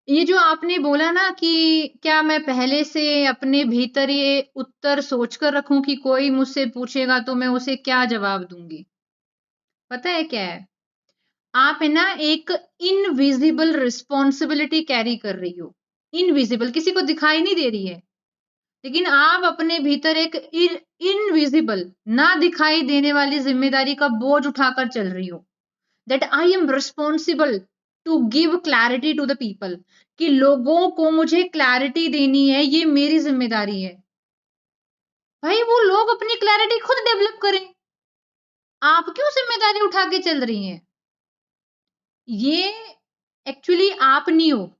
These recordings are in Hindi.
ये जो आपने बोला ना कि क्या मैं पहले से अपने भीतर ये उत्तर सोचकर रखूं कि कोई मुझसे पूछेगा तो मैं उसे क्या जवाब दूंगी। पता है क्या है? आप है ना एक इनविजिबल रिस्पॉन्सिबिलिटी कैरी कर रही हो। इनविजिबल किसी को दिखाई नहीं दे रही है, लेकिन आप अपने भीतर एक इनविजिबल ना दिखाई देने वाली जिम्मेदारी का बोझ उठाकर चल रही हो। That I am responsible to give clarity to the people, कि लोगों को मुझे क्लैरिटी देनी है, ये मेरी जिम्मेदारी है। भाई वो लोग अपनी क्लैरिटी खुद डेवलप करें, आप क्यों जिम्मेदारी उठा के चल रही हैं? ये एक्चुअली आप नहीं हो।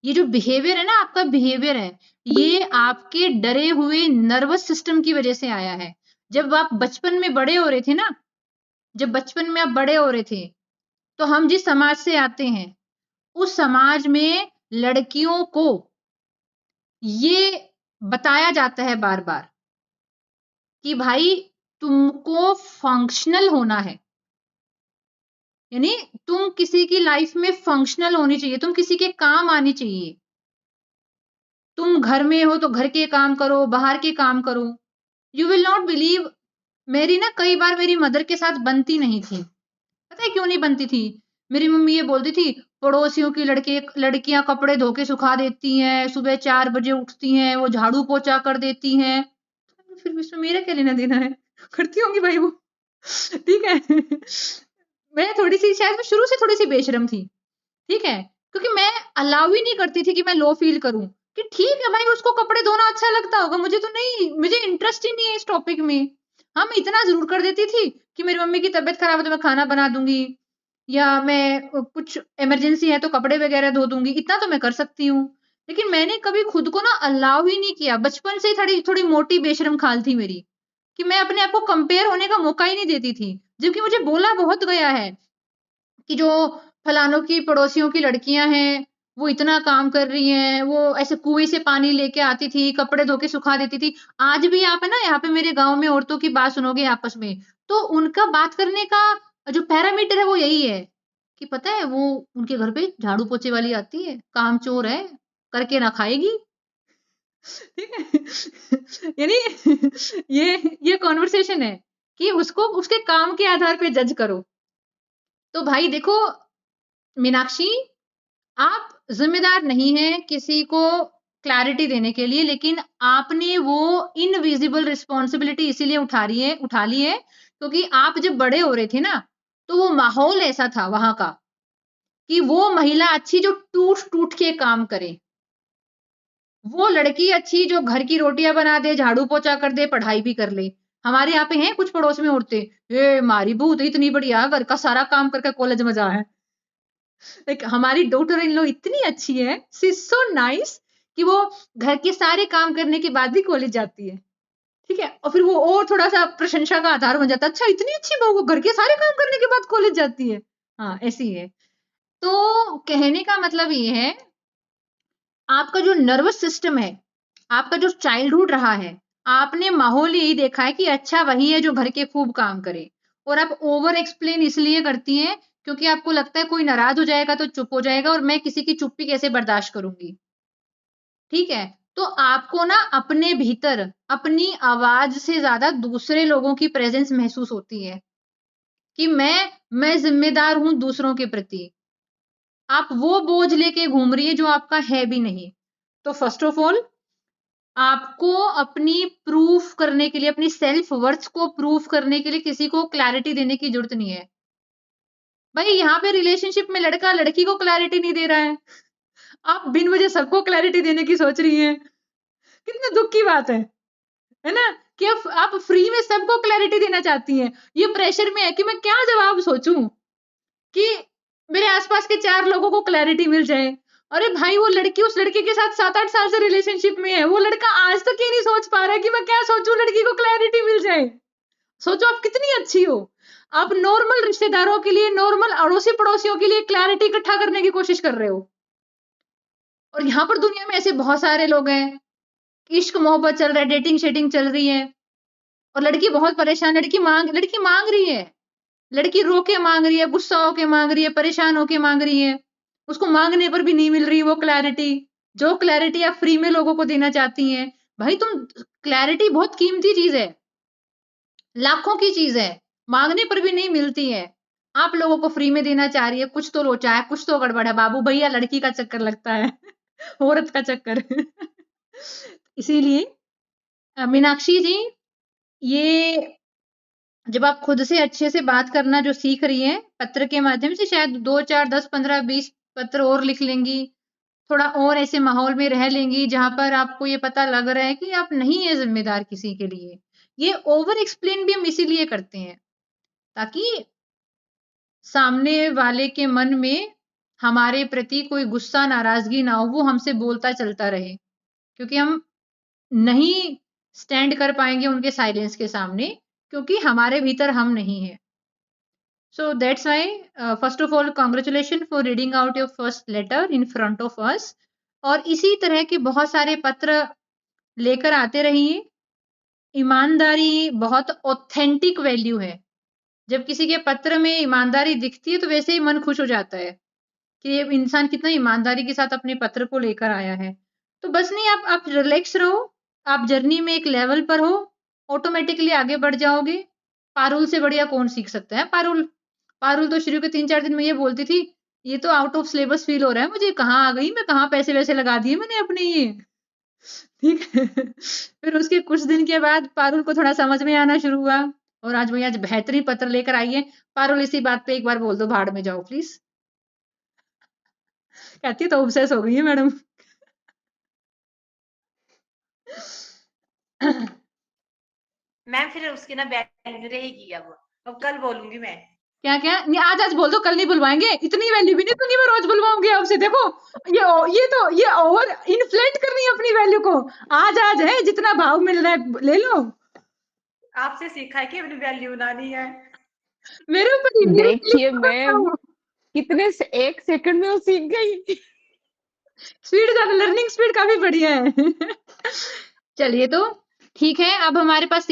ये जो बिहेवियर है ना, आपका बिहेवियर है, ये आपके डरे हुए नर्वस सिस्टम की वजह से आया है। जब आप बचपन में बड़े हो रहे थे ना, जब बचपन में आप बड़े हो रहे थे, तो हम जिस समाज से आते हैं, उस समाज में लड़कियों को ये बताया जाता है बार बार कि भाई तुमको फंक्शनल होना है, यानी तुम किसी की लाइफ में फंक्शनल होनी चाहिए, तुम किसी के काम आनी चाहिए। तुम घर में हो तो घर के काम करो, बाहर के काम करो। यू विल नॉट बिलीव, मेरी ना कई बार मेरी मदर के साथ बनती नहीं थी। पता है क्यों नहीं बनती थी? मेरी मम्मी ये बोलती थी, पड़ोसियों की लड़कियां कपड़े धो के सुखा देती हैं, सुबह 4 बजे उठती हैं, वो झाड़ू पोछा कर देती हैं। फिर इसमें मेरा क्या लेना देना है? करती होंगी भाई वो। ठीक है। मैं थोड़ी सी, शायद मैं शुरू से थोड़ी सी बेशरम थी। ठीक है, क्योंकि मैं अलाउ ही नहीं करती थी कि मैं लो फील करूं, कि ठीक है भाई उसको कपड़े धोना अच्छा लगता होगा, मुझे तो नहीं, मुझे इंटरेस्ट ही नहीं है इस टॉपिक में। हाँ, मैं इतना जरूर कर देती थी कि मेरी मम्मी की तबीयत खराब है तो मैं खाना बना दूंगी, या मैं कुछ इमरजेंसी है तो कपड़े वगैरह धो दूंगी, इतना तो मैं कर सकती हूँ। लेकिन मैंने कभी खुद को ना अलाउ ही नहीं किया। बचपन से ही थोड़ी थोड़ी मोटी बेशरम खाल थी मेरी, कि मैं अपने आप को कंपेयर होने का मौका ही नहीं देती थी। जबकि मुझे बोला बहुत गया है कि जो फलानों की पड़ोसियों की लड़कियां हैं, वो इतना काम कर रही हैं, वो ऐसे कुएं से पानी लेके आती थी, कपड़े धो के सुखा देती थी। आज भी आप है ना यहाँ पे मेरे गांव में औरतों की बात सुनोगे आपस में, तो उनका बात करने का जो पैरामीटर है वो यही है कि पता है वो उनके घर पे झाड़ू पोछे वाली आती है, काम चोर है, करके ना खाएगी। ठीक है। यानी ये कॉन्वर्सेशन है कि उसको उसके काम के आधार पे जज करो। तो भाई देखो मीनाक्षी, आप ज़िम्मेदार नहीं हैं किसी को क्लैरिटी देने के लिए, लेकिन आपने वो इनविजिबल रिस्पॉन्सिबिलिटी इसीलिए उठा ली है क्योंकि आप जब बड़े हो रहे थे ना, तो वो माहौल ऐसा था वहां का कि वो महिला अच्छी जो टूट टूट के काम करे, वो लड़की अच्छी जो घर की रोटियां बना दे, झाड़ू पोछा कर दे, पढ़ाई भी कर ले। हमारे यहाँ पे हैं कुछ पड़ोस में औरतें, ए मारी बहू तो इतनी बढ़िया, घर का सारा काम करके कॉलेज में जा है। लाइक हमारी डॉटर इन लॉ इतनी अच्छी है, शी इज सो नाइस, कि वो घर के सारे काम करने के बाद भी कॉलेज जाती है। ठीक है, और फिर वो और थोड़ा सा प्रशंसा का आधार बन जाता है, अच्छा इतनी अच्छी बहू वो घर के सारे काम करने के बाद कॉलेज जाती है। हाँ ऐसी है। तो कहने का मतलब ये है, आपका जो नर्वस सिस्टम है, आपका जो चाइल्डहुड रहा है, आपने माहौल यही देखा है कि अच्छा वही है जो घर के खूब काम करे, और आप ओवर एक्सप्लेन इसलिए करती हैं क्योंकि आपको लगता है कोई नाराज हो जाएगा तो चुप हो जाएगा, और मैं किसी की चुप्पी कैसे बर्दाश्त करूंगी। ठीक है, तो आपको ना अपने भीतर अपनी आवाज से ज्यादा दूसरे लोगों की प्रेजेंस महसूस होती है कि मैं जिम्मेदार हूं दूसरों के प्रति। आप वो बोझ लेके घूम रही है जो आपका है भी नहीं। तो फर्स्ट ऑफ ऑल, आपको अपनी प्रूफ करने के लिए, अपनी सेल्फ वर्थ को प्रूफ करने के लिए किसी को क्लैरिटी देने की जरूरत नहीं है। भाई यहाँ पे रिलेशनशिप में लड़का लड़की को क्लैरिटी नहीं दे रहा है, आप बिन वजह सबको क्लैरिटी देने की सोच रही हैं। कितने दुख की बात है ना? कि आप फ्री में सबको क्लैरिटी देना चाहती हैं। ये प्रेशर में है कि मैं क्या जवाब सोचूं कि मेरे आसपास के 4 लोगों को क्लैरिटी मिल जाए। अरे भाई वो लड़की उस लड़के के साथ 7-8 साल से रिलेशनशिप में है, वो लड़का आज तक ये नहीं सोच पा रहा है कि मैं क्या सोचूं लड़की को क्लैरिटी मिल जाए। सोचो आप कितनी अच्छी हो, आप नॉर्मल रिश्तेदारों के लिए, नॉर्मल अड़ोसी पड़ोसियों के लिए क्लैरिटी इकट्ठा करने की कोशिश कर रहे हो। और यहाँ पर दुनिया में ऐसे बहुत सारे लोग हैं, इश्क मोहब्बत चल रहा है, डेटिंग शेटिंग चल रही है, और लड़की बहुत परेशान, लड़की मांग रही है, लड़की रो के मांग रही है, गुस्सा होके मांग रही है, परेशान होके मांग रही है। उसको मांगने पर भी नहीं मिल रही वो क्लैरिटी, जो क्लैरिटी आप फ्री में लोगों को देना चाहती हैं। भाई तुम, क्लैरिटी बहुत कीमती चीज है, लाखों की चीज है, मांगने पर भी नहीं मिलती है, आप लोगों को फ्री में देना चाह रही है। कुछ तो लोचा है, कुछ तो गड़बड़ है बाबू भैया, लड़की का चक्कर लगता है औरत का चक्कर इसीलिए मीनाक्षी जी, ये जब आप खुद से अच्छे से बात करना जो सीख रही हैं पत्र के माध्यम से, शायद 2 4 10 15 20 पत्र और लिख लेंगी, थोड़ा और ऐसे माहौल में रह लेंगी जहां पर आपको ये पता लग रहा है कि आप नहीं है जिम्मेदार किसी के लिए। ये ओवर एक्सप्लेन भी हम इसीलिए करते हैं ताकि सामने वाले के मन में हमारे प्रति कोई गुस्सा नाराजगी ना हो, वो हमसे बोलता चलता रहे, क्योंकि हम नहीं स्टैंड कर पाएंगे उनके साइलेंस के सामने, क्योंकि हमारे भीतर हम नहीं है। So that's why, first of all, congratulations for reading out your first letter in front of us. और इसी तरह के बहुत सारे पत्र लेकर आते रहिए। ईमानदारी बहुत ऑथेंटिक वैल्यू है। जब किसी के पत्र में ईमानदारी दिखती है तो वैसे ही मन खुश हो जाता है कि ये इंसान कितना ईमानदारी के साथ अपने पत्र को लेकर आया है। तो बस नहीं, आप रिलैक्स रहो, आप जर्नी में एक लेवल पर हो, ऑटोमेटिकली आगे बढ़ जाओगे। पारुल से बढ़िया कौन सीख सकता है? पारुल पारुल तो शुरू के 3-4 दिन में ये बोलती थी, ये तो आउट ऑफ सिलेबस फील हो रहा है मुझे, कहाँ आ गई मैं, कहाँ पैसे वैसे लगा दिए मैंने अपने ये, ठीक है फिर उसके कुछ दिन के बाद पारुल को थोड़ा समझ में आना शुरू हुआ, और आज भैया बेहतरीन पत्र लेकर आई है। पारुल इसी बात पे एक बार बोल दो, भाड़ में जाओ प्लीज। कहती तो ऑब्सेस हो गई है मैडम मैम फिर उसकी ना वैल्यू रहेगी, अब कल बोलूंगी मैं। क्या क्या नहीं, आज आज बोल दो, कल नहीं बुलवाएंगे, इतनी वैल्यू भी नहीं दूंगी मैं, रोज बुलवाऊंगी आपसे। देखो ये ओवर इन्फ्लेट कर रही है अपनी वैल्यू को। आज आज है, जितना भाव मिल रहा है ले लो। आपसे सीखा है कि अपनी वैल्यू बनानी है। मेरे ऊपर ही, मेरे देखिए मैम, कितने से 1 सेकंड में वो सीख गई। स्पीड ज्यादा, लर्निंग स्पीड काफी बढ़िया है चलिए तो ठीक है, अब हमारे पास